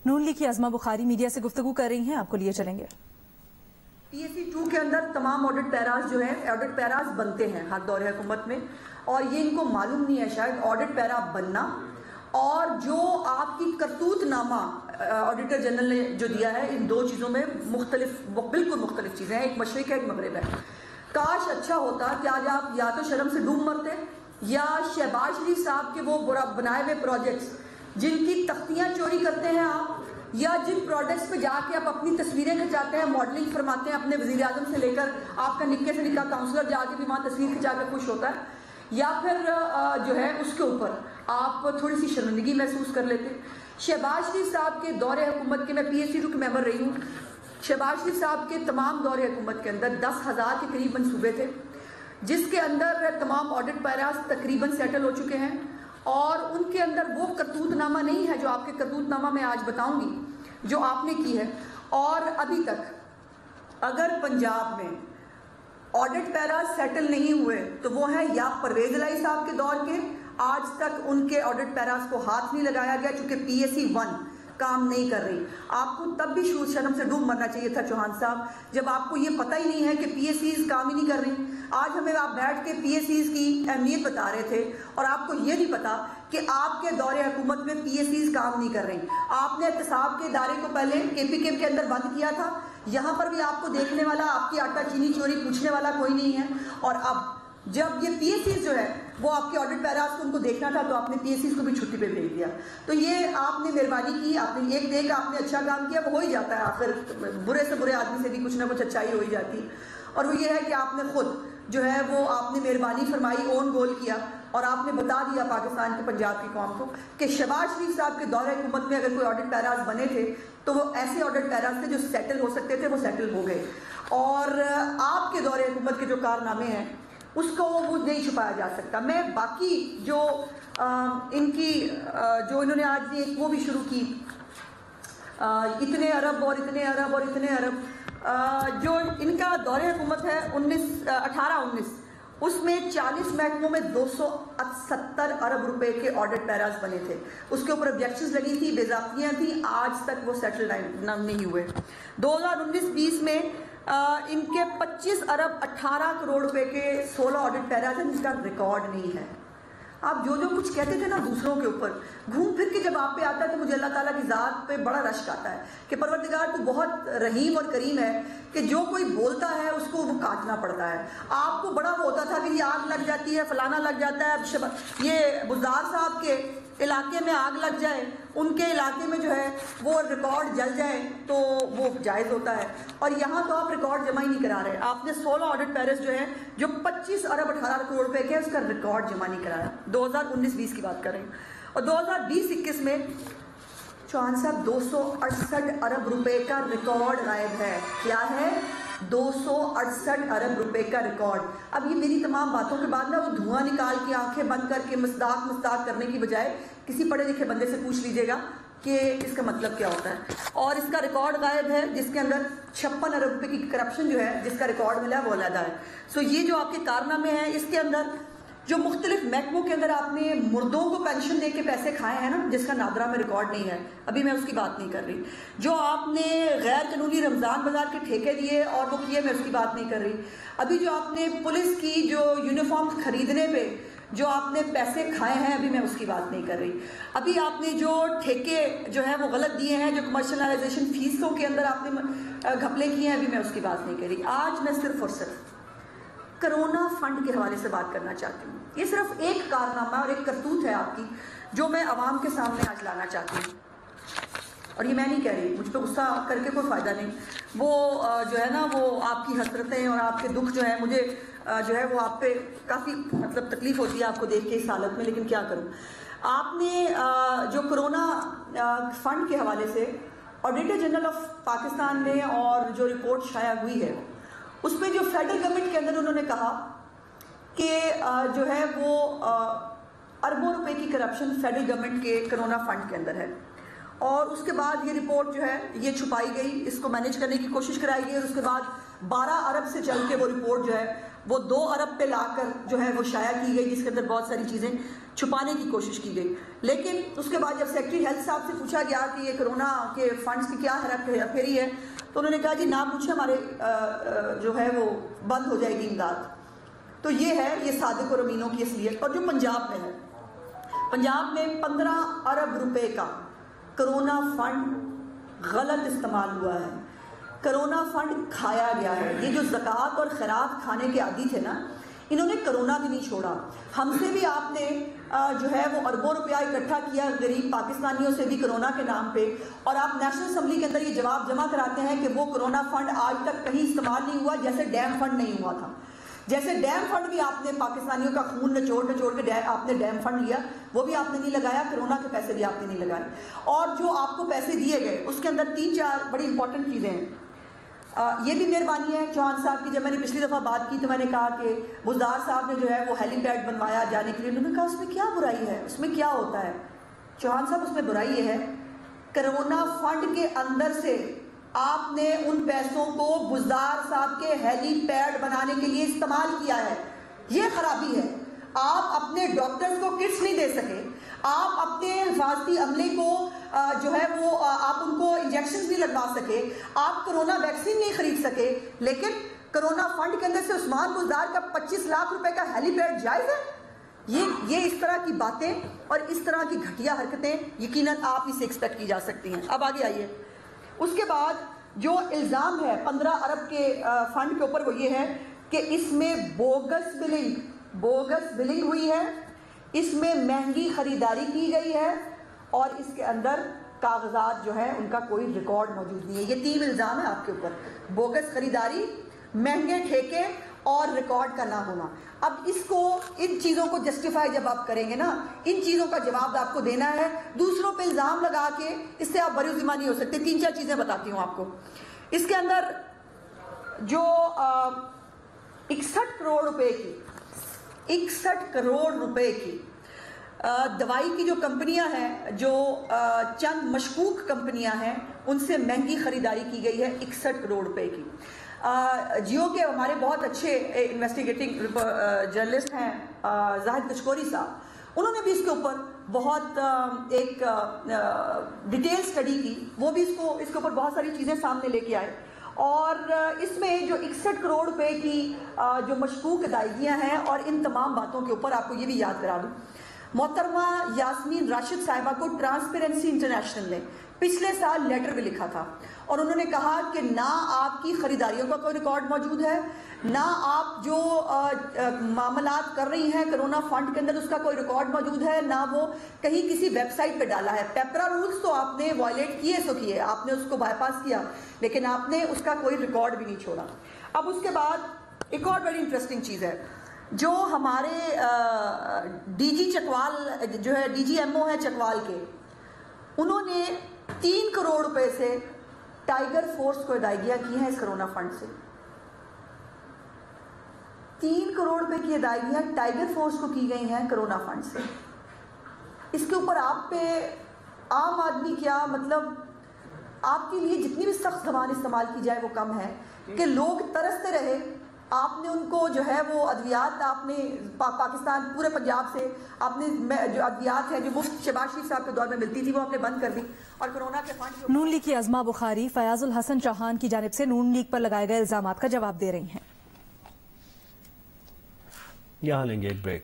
نون league کی عظمہ بخاری media سے گفتگو کر رہی ہیں، آپ کو لیے چلیں گے۔ PSC 2 کے اندر تمام آڈٹ پیراز جو ہیں آڈٹ پیراز بنتے ہیں ہر دور حکومت میں، اور یہ ان کو معلوم نہیں ہے شاید آڈٹ پیرا بننا اور جو آپ کی کرتوت نامہ آڈیٹر جنرل نے جو دیا ہے، ان دو چیزوں میں بالکل مختلف چیزیں ہیں، ایک مشرق ہے ایک مغرب ہے۔ کاش اچھا ہوتا کہ آج آپ یا تو شرم سے ڈوب مرتے یا شہباز شریف صاحب کے وہ بنائے ہوئے پروجیکٹس جن کی تختیاں چوری کرتے ہیں آپ، یا جن پروڈکٹس پہ جا کے آپ اپنی تصویریں کھنچاتے ہیں، ماڈلنگ فرماتے ہیں اپنے وزیر اعظم سے لے کر آپ کا نکے سے نکا کاؤنسلر جا کے بھی وہاں تصویر کھنچا کے خوش ہوتا ہے، یا پھر جو ہے اس کے اوپر آپ تھوڑی سی شرمندگی محسوس کر لیتے۔ شہباز شریف صاحب کے دور حکومت کے، میں PSC 2 کے ممبر رہی ہوں، شہباز شریف صاحب کے تمام دور حکومت کے اندر 10,000 کے قریب منصوبے تھے، جس کے اندر تمام آڈٹ پیراز تقریباً سیٹل ہو چکے ہیں، اور ان کے اندر وہ کرتوت نامہ نہیں ہے جو آپ کے کرتوت نامہ میں آج بتاؤں گی جو آپ نے کی ہے۔ اور ابھی تک اگر پنجاب میں آڈٹ پیراز سیٹل نہیں ہوئے تو وہ ہیں یا پرویز الہی صاحب کے دور کے، آج تک ان کے آڈٹ پیراز کو ہاتھ نہیں لگایا گیا چونکہ PSC 1 کام نہیں کر رہی۔ آپ کو تب بھی شرم سے ڈوب مرنا چاہیے تھا چوہان صاحب، جب آپ کو یہ پتہ ہی نہیں ہے کہ PSCs کام ہی نہیں کر رہی۔ آج ہمیں آپ بیٹھ کے PSCs کی اہمیت بتا رہے تھے اور آپ کو یہ نہیں پتا کہ آپ کے دور حکومت میں PSCs کام نہیں کر رہی۔ آپ نے احتساب کے ادارے کو پہلے KPK کے اندر بند کیا تھا، یہاں پر بھی آپ کو دیکھنے والا، آپ کی آٹا چینی چوری پوچھنے والا کوئی نہیں ہے، اور اب جب یہ PSCs جو ہے وہ آپ کے آڈٹ پیراز کو ان کو دیکھنا تھا تو آپ نے PSCs کو بھی چھٹی پہ بھیج دیا۔ تو یہ آپ نے مہربانی کی، آپ نے ایک دیکھ آپ نے اچھا کام کیا، وہ ہو ہی جاتا ہے، آخر برے سے برے آدمی سے بھی کچھ نہ کچھ اچھائی ہو ہی جاتی ہے، اور وہ یہ ہے کہ آپ نے خود جو ہے وہ آپ نے مہربانی فرمائی، اون گول کیا، اور آپ نے بتا دیا پاکستان کے پنجاب کی قوم کو کہ شہباز شریف صاحب کے دور حکومت میں اگر کوئی آڈٹ پیراز بنے تھے تو وہ ایسے آڈٹ پیراز تھے جو سیٹل ہو سکتے تھے، وہ سیٹل ہو گئے، اور آپ کے دور حکومت کے جو کارنامے ہیں اس کو وہ نہیں چھپایا جا سکتا۔ میں باقی جو ان کی جو انہوں نے آج ایک وہ بھی شروع کی، اتنے ارب اور اتنے ارب اور اتنے ارب، جو ان کا دور حکومت ہے 18-19، اس میں 40 محکموں میں 270 ارب روپے کے آڈٹ پیراز بنے تھے، اس کے اوپر آبجیکشنز لگی تھی، بے ضابطگیاں تھیں، آج تک وہ سیٹل نہیں ہوئے۔ 2019-20 میں ان کے 25 ارب 18 کروڑ روپے کے 16 آڈٹ پیراز ہیں جس کا ریکارڈ نہیں ہے۔ آپ جو کچھ کہتے تھے نا دوسروں کے اوپر، گھوم پھر کے جب آپ پہ آتا ہے تو مجھے اللہ تعالیٰ کی ذات پہ بڑا رشک آتا ہے کہ پروردگار تو بہت رحیم اور کریم ہے کہ جو کوئی بولتا ہے اس کو وہ کاٹنا پڑتا ہے۔ آپ کو بڑا وہ ہوتا تھا کہ یہ آگ لگ جاتی ہے، فلانا لگ جاتا ہے، یہ بزدار صاحب کے علاقے میں آگ لگ جائے، ان کے علاقے میں جو ہے وہ ریکارڈ جل جائے تو وہ جائز ہوتا ہے، اور یہاں تو آپ ریکارڈ جمع ہی نہیں کرا رہے۔ آپ نے 16 آڈٹ پیراز جو ہے جو 25 ارب 18 کروڑ روپے کے، اس کا ریکارڈ جمع نہیں کرایا۔ 2019-20 کی بات کر رہے ہیں، اور 2020-21 میں چوہان صاحب 268 ارب روپے کا ریکارڈ غائب ہے۔ کیا ہے؟ 268 ارب روپے کا ریکارڈ۔ اب یہ میری تمام باتوں کے بعد نا وہ دھواں نکال کے آنکھیں بند کر کے مصداق کرنے کی بجائے کسی پڑھے لکھے بندے سے پوچھ لیجئے گا کہ اس کا مطلب کیا ہوتا ہے، اور اس کا ریکارڈ غائب ہے جس کے اندر 56 ارب روپے کی کرپشن جو ہے جس کا ریکارڈ ملا ہے وہ علیحدہ ہے۔ سو یہ جو آپ کے کارنامے ہیں، اس کے اندر جو مختلف محکموں کے اندر آپ نے مردوں کو پینشن دے کے پیسے کھائے ہیں نا، جس کا نادرا میں ریکارڈ نہیں ہے، ابھی میں اس کی بات نہیں کر رہی۔ جو آپ نے غیر قانونی رمضان بازار کے ٹھیکے دیے اور وہ کیے، میں اس کی بات نہیں کر رہی۔ ابھی جو آپ نے پولیس کی جو یونیفارم خریدنے پہ جو آپ نے پیسے کھائے ہیں، ابھی میں اس کی بات نہیں کر رہی۔ ابھی آپ نے جو ٹھیکے جو ہیں وہ غلط دیے ہیں، جو کمرشلائزیشن فیسوں کے اندر آپ نے گھپلے کیے ہیں، ابھی میں اس کی بات نہیں کر رہی۔ آج میں صرف اور صرف کرونا فنڈ کے حوالے سے بات کرنا چاہتی ہوں۔ یہ صرف ایک کارنامہ اور ایک کرتوت ہے آپ کی جو میں عوام کے سامنے آج لانا چاہتی ہوں، اور یہ میں نہیں کہہ رہی، مجھ پہ غصہ کر کے کوئی فائدہ نہیں۔ وہ جو ہے نا وہ آپ کی حسرتیں اور آپ کے دکھ جو ہے، مجھے جو ہے وہ آپ پہ کافی مطلب تکلیف ہوتی ہے آپ کو دیکھ کے اس حالت میں، لیکن کیا کروں۔ آپ نے جو کرونا فنڈ کے حوالے سے آڈیٹر جنرل آف پاکستان نے اور جو رپورٹ شائع ہوئی ہے اس میں جو فیڈرل گورنمنٹ کے اندر انہوں نے کہا کہ جو ہے وہ اربوں روپے کی کرپشن فیڈرل گورنمنٹ کے کرونا فنڈ کے اندر ہے، اور اس کے بعد یہ رپورٹ جو ہے یہ چھپائی گئی، اس کو مینیج کرنے کی کوشش کرائی گئی، اور اس کے بعد 12 ارب سے چل کے وہ رپورٹ جو ہے وہ 2 ارب پہ لا کر جو ہے وہ شائع کی گئی، جس کے اندر بہت ساری چیزیں چھپانے کی کوشش کی گئی. لیکن اس کے بعد جب سیکرٹری ہیلتھ صاحب سے پوچھا گیا کہ یہ کرونا کے فنڈز کی کیا ہیرا پھیری ہے، تو انہوں نے کہا جی نہ پوچھے، ہمارے جو ہے وہ بند ہو جائے گی امداد. تو یہ ہے یہ صادق اور امینوں کی اصلیت. اور جو پنجاب میں ہے، پنجاب میں 15 ارب روپے کا کرونا فنڈ غلط استعمال ہوا ہے. کرونا فنڈ کھایا گیا ہے. یہ جو زکوٰۃ اور خیرات کھانے کے عادی تھے نا، انہوں نے کرونا بھی نہیں چھوڑا. ہم سے بھی آپ نے جو ہے وہ اربوں روپیہ اکٹھا کیا غریب پاکستانیوں سے بھی کرونا کے نام پہ، اور آپ نیشنل اسمبلی کے اندر یہ جواب جمع کراتے ہیں کہ وہ کرونا فنڈ آج تک کہیں استعمال نہیں ہوا، جیسے ڈیم فنڈ نہیں ہوا تھا. جیسے ڈیم فنڈ بھی آپ نے پاکستانیوں کا خون نچوڑ کے آپ نے ڈیم فنڈ لیا، وہ بھی آپ نے نہیں لگایا. کرونا کے پیسے بھی آپ نے نہیں لگائے. اور جو آپ کو پیسے دیے گئے اس کے اندر 3-4 بڑی امپورٹنٹ چیزیں ہیں. یہ بھی مہربانی ہے چوہان صاحب کی. جب میں نے پچھلی دفعہ بات کی تو میں نے کہا کہ بزدار صاحب نے جو ہے وہ ہیلی پیڈ بنوایا جانے کے لیے. انہوں نے کہا اس میں کیا برائی ہے، اس میں کیا ہوتا ہے؟ چوہان صاحب اس میں برائی یہ ہے، کرونا فنڈ کے اندر سے آپ نے ان پیسوں کو بزدار صاحب کے ہیلی پیڈ بنانے کے لیے استعمال کیا ہے. یہ خرابی ہے. آپ اپنے ڈاکٹرز کو کٹس نہیں دے سکے، آپ اپنے حفاظتی عملے کو جو ہے وہ آپ ان کو انجیکشنز نہیں لگوا سکے، آپ کرونا ویکسین نہیں خرید سکے، لیکن کرونا فنڈ کے اندر سے عثمان بزدار کا 25 لاکھ روپے کا ہیلی پیڈ جائز ہے. یہ اس طرح کی باتیں اور اس طرح کی گھٹیا حرکتیں یقیناً آپ ہی سے ایکسپیکٹ کی جا سکتی ہیں. اب آگے آئیے. اس کے بعد جو الزام ہے 15 ارب کے فنڈ کے اوپر وہ یہ ہے کہ اس میں بوگس بلنگ ہوئی ہے، اس میں مہنگی خریداری کی گئی ہے، اور اس کے اندر کاغذات جو ہے ان کا کوئی ریکارڈ موجود نہیں ہے. یہ 3 الزام ہے آپ کے اوپر: بوگس خریداری، مہنگے ٹھیکے اور ریکارڈ کا نہ ہونا. اب ان چیزوں کو جسٹیفائی جب آپ کریں گے نا، ان چیزوں کا جواب آپ کو دینا ہے. دوسروں پہ الزام لگا کے اس سے آپ بری ذمہ نہیں ہو سکتے. 3-4 چیزیں بتاتی ہوں آپ کو. اس کے اندر جو 61 کروڑ روپے کی دوائی کی جو کمپنیاں ہیں، جو چند مشکوک کمپنیاں ہیں، ان سے مہنگی خریداری کی گئی ہے 61 کروڑ روپے کی. جیو کے ہمارے بہت اچھے انویسٹیگیٹنگ جرنلسٹ ہیں زاہد کچکوری صاحب، انہوں نے بھی اس کے اوپر بہت ایک ڈیٹیل سٹڈی کی. وہ بھی اس کے اوپر بہت ساری چیزیں سامنے لے کے آئے. اور اس میں جو 61 کروڑ روپے کی جو مشکوک ادائیگیاں ہیں، اور ان تمام باتوں کے اوپر آپ کو یہ بھی یاد کرا دوں، محترمہ یاسمین راشد صاحبہ کو ٹرانسپیرنسی انٹرنیشنل نے پچھلے سال لیٹر بھی لکھا تھا، اور انہوں نے کہا کہ نہ آپ کی خریداریوں کا کوئی ریکارڈ موجود ہے، نہ آپ جو معاملات کر رہی ہیں کرونا فنڈ کے اندر اس کا کوئی ریکارڈ موجود ہے، نہ وہ کہیں کسی ویب سائٹ پہ ڈالا ہے. پیپرا رولز تو آپ نے وائلیٹ کیے، آپ نے اس کو بائی پاس کیا، لیکن آپ نے اس کا کوئی ریکارڈ بھی نہیں چھوڑا. اب اس کے بعد ایک اور بڑی انٹرسٹنگ چیز ہے، جو ہمارے ڈی جی چکوال جو ہے ڈی جی ایم او ہے چکوال کے، انہوں نے 3 کروڑ روپے سے ٹائیگر فورس کو ادائیگیاں کی ہیں اس کرونا فنڈ سے. 3 کروڑ روپے کی ادائیگیاں ٹائیگر فورس کو کی گئی ہیں کرونا فنڈ سے. اس کے اوپر آپ پہ عام آدمی کیا، مطلب آپ کے لیے جتنی بھی سخت زبان استعمال کی جائے وہ کم ہے کہ لوگ ترستے رہے. آپ نے ان کو جو ہے وہ ادویات، آپ نے پاکستان پورے پنجاب سے آپ نے جو ادویات ہیں جو مفت شہباز شریف صاحب کے دور میں ملتی تھی وہ آپ نے بند کر دی. اور کرونا کے فنڈ نون لیگ کی عظما بخاری فیاض الحسن چوہان کی جانب سے نون لیگ پر لگائے گئے الزامات کا جواب دے رہی ہیں. یہاں لیں گے ایک بریک.